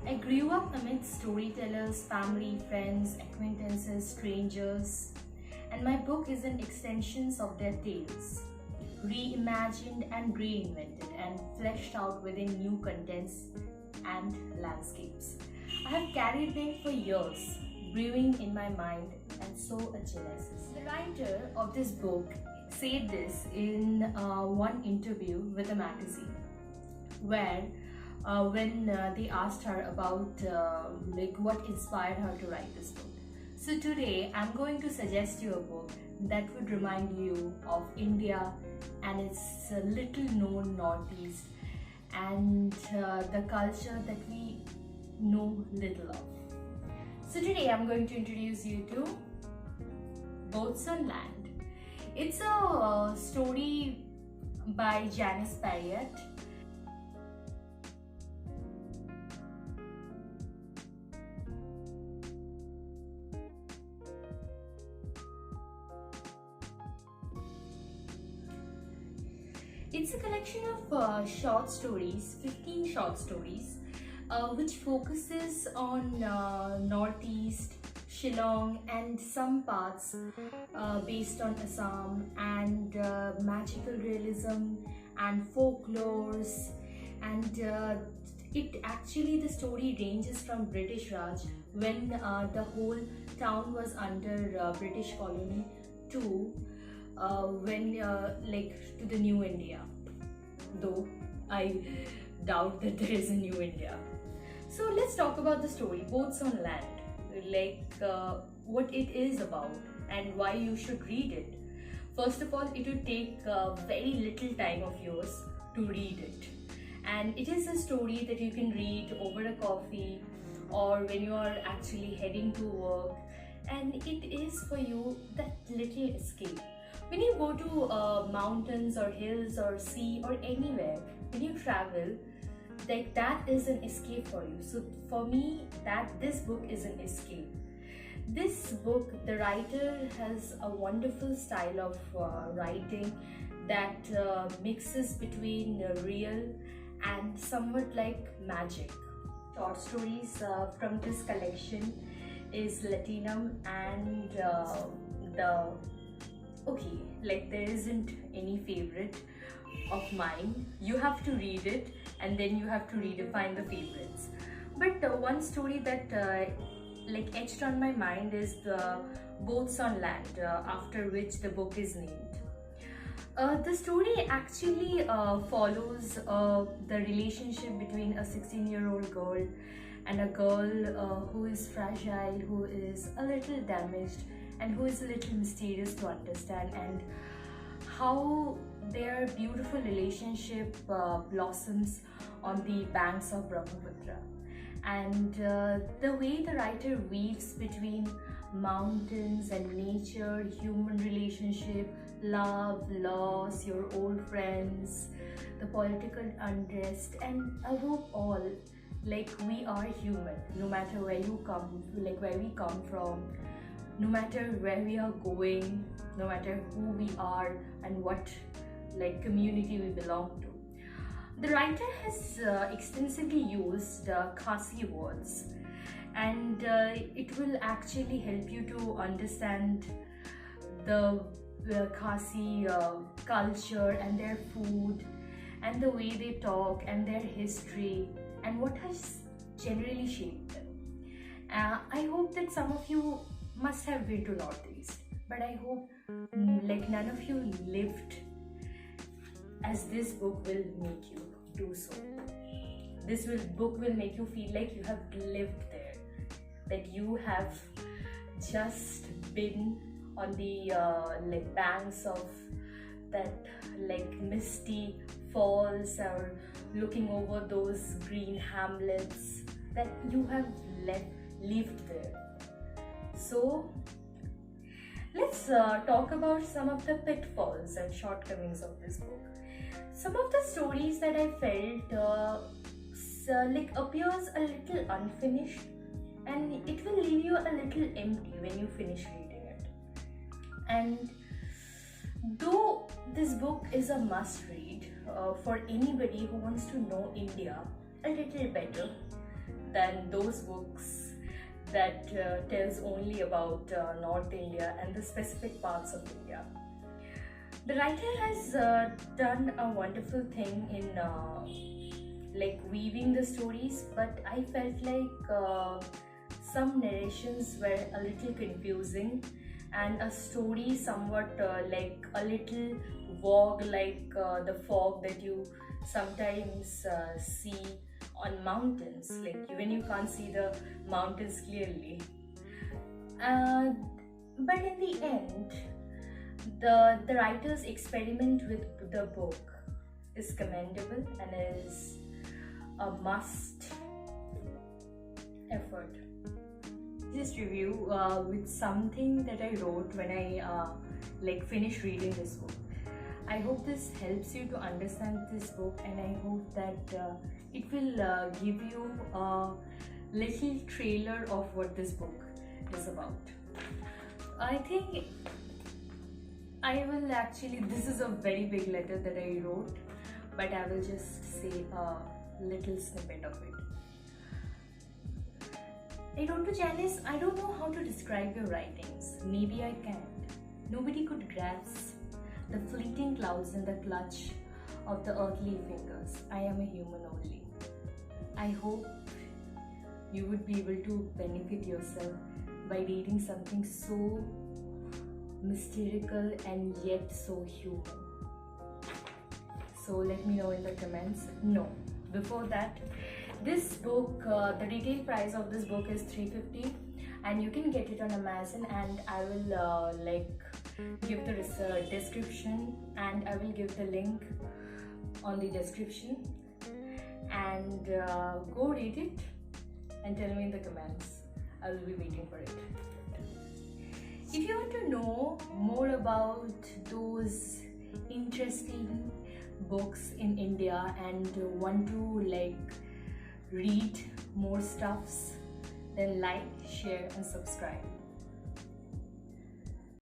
I grew up amidst storytellers, family, friends, acquaintances, strangers, and my book is an extension of their tales, reimagined and reinvented and fleshed out within new contents and landscapes. I have carried them for years, brewing in my mind, and so a genesis. The writer of this book said this in one interview with a magazine, where when they asked her about what inspired her to write this book. So today I'm going to suggest you a book that would remind you of India and its little known Northeast and the culture that we know little of. So today I'm going to introduce you to Boats on Land. It's a story by Janice Pariat. It's a collection of short stories, 15 short stories, which focuses on Northeast, Shillong and some parts based on Assam, and magical realism and folklores, and the story ranges from British Raj, when the whole town was under British colony, to to the new India, though I doubt that there is a new India. So let's talk about the story, Boats on Land, what it is about and why you should read it. First of all, it will take very little time of yours to read it, and it is a story that you can read over a coffee or when you are actually heading to work, and it is for you that little escape. When you go to mountains or hills or sea or anywhere, when you travel, that is an escape for you. So for me, this book is an escape. This book, the writer has a wonderful style of writing that mixes between real and somewhat like magic. Short stories from this collection is Latinum and there isn't any favorite of mine. You have to read it and then you have to redefine the favorites. But one story that etched on my mind is the Boats on Land, after which the book is named. The story actually follows the relationship between a 16-year-old girl and a girl who is fragile, who is a little damaged, and who is a little mysterious to understand, and how their beautiful relationship blossoms on the banks of Brahmaputra. And the way the writer weaves between mountains and nature, human relationship, love, loss, your old friends, the political unrest, and above all, we are human, no matter where we come from, no matter where we are going, no matter who we are and what community we belong to. The writer has extensively used Khasi words, and it will actually help you to understand the Khasi culture and their food and the way they talk and their history and what has generally shaped them. I hope that some of you must have been to Northeast, but I hope none of you lived as this book will make you do so. This book will make you feel like you have lived there, that you have just been on the banks of that misty falls, or looking over those green hamlets, that you have lived there. So let's talk about some of the pitfalls and shortcomings of this book. Some of the stories that I felt appears a little unfinished, and it will leave you a little empty when you finish reading it. And though this book is a must read for anybody who wants to know India a little better, than those books that tells only about North India and the specific parts of India. The writer has done a wonderful thing in like weaving the stories, but I felt like some narrations were a little confusing, and a story somewhat like a little vogue, like the fog that you sometimes see on mountains, like when you can't see the mountains clearly. But in the end, the writer's experiment with the book is commendable and is a must effort. This review with something that I wrote when I like finished reading this book. I hope this helps you to understand this book, and I hope that it will give you a little trailer of what this book is about. I think I will actually, this is a very big letter that I wrote, but I will just say a little snippet of it. I wrote to Janice, I don't know how to describe your writings. Maybe I can't. Nobody could grasp the fleeting clouds in the clutch of the earthly fingers. I am a human only. I hope you would be able to benefit yourself by reading something so mystical and yet so human. So let me know in the comments. No, before that, this book, the retail price of this book is $350, and you can get it on Amazon, and I will like give the description, and I will give the link on the description, and go read it and tell me in the comments. I will be waiting for it. If you want to know more about those interesting books in India and want to like read more stuffs, then like, share and subscribe.